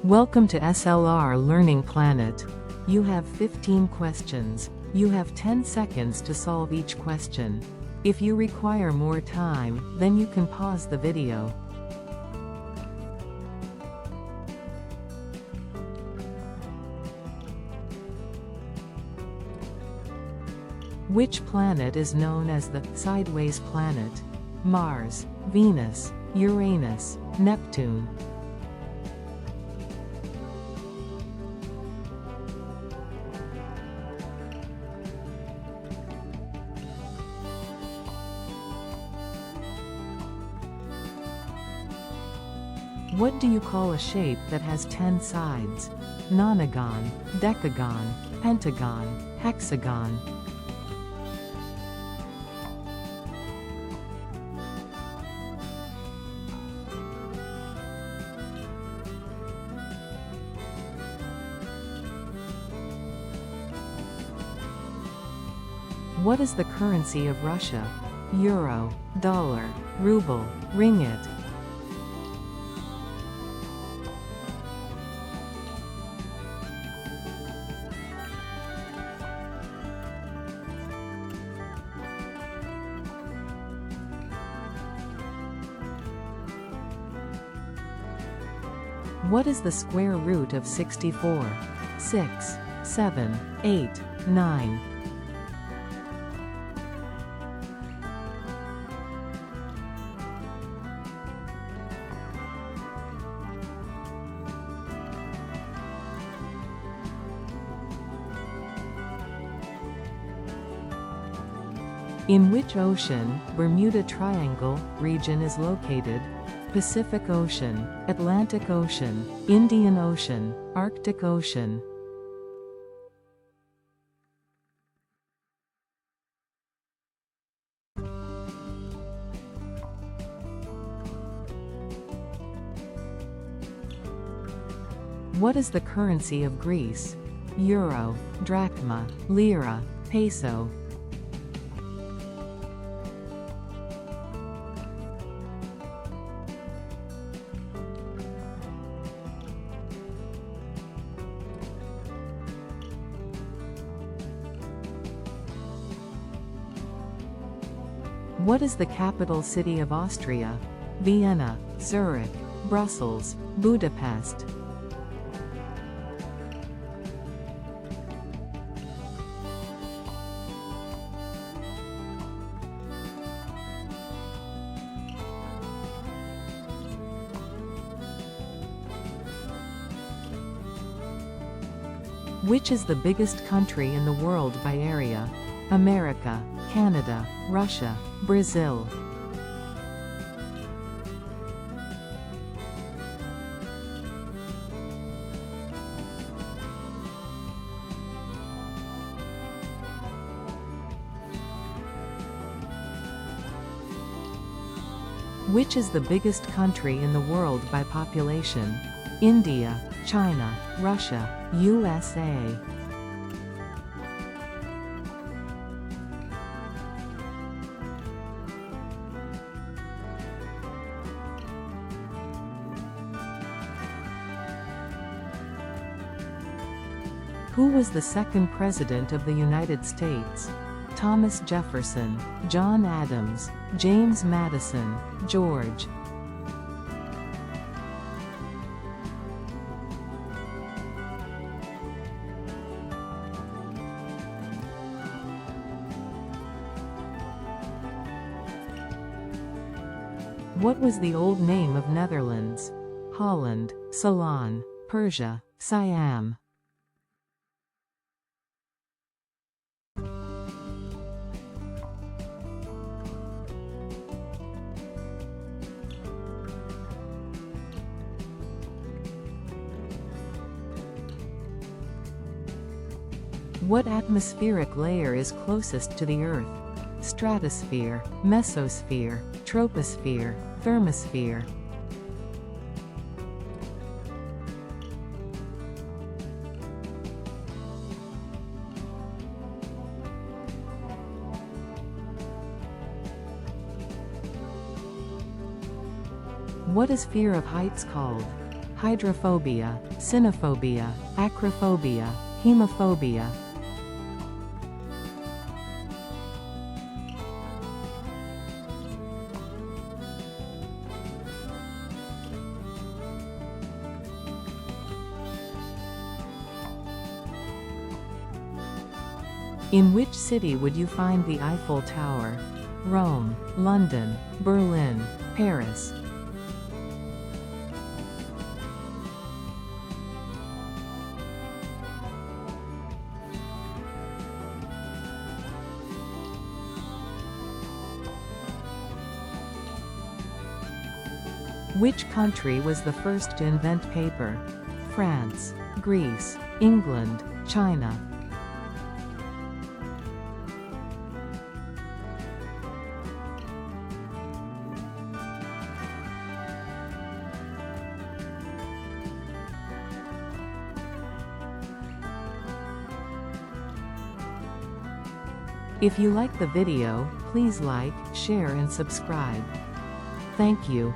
Welcome to SLR Learning Planet. You have 15 questions. You have 10 seconds to solve each question. If you require more time, then you can pause the video. Which planet is known as the sideways planet? Mars, Venus, Uranus, Neptune. What do you call a shape that has 10 sides? Nonagon, decagon, pentagon, hexagon. What is the currency of Russia? Euro, dollar, ruble, ringgit. What is the square root of 64? 6, 7, 8, 9. In which ocean, Bermuda Triangle, region is located? Pacific Ocean, Atlantic Ocean, Indian Ocean, Arctic Ocean. What is the currency of Greece? Euro, drachma, lira, peso. What is the capital city of Austria? Vienna, Zurich, Brussels, Budapest. Which is the biggest country in the world by area? America, Canada, Russia, Brazil. Which is the biggest country in the world by population? India, China, Russia, USA. Who was the second President of the United States? Thomas Jefferson, John Adams, James Madison, George. What was the old name of Netherlands? Holland, Ceylon, Persia, Siam. What atmospheric layer is closest to the Earth? Stratosphere, mesosphere, troposphere, thermosphere. What is fear of heights called? hydrophobia, cynophobia, acrophobia, hemophobia. In which city would you find the Eiffel Tower? Rome, London, Berlin, Paris. Which country was the first to invent paper? France, Greece, England, China. If you like the video, please like, share and subscribe. Thank you.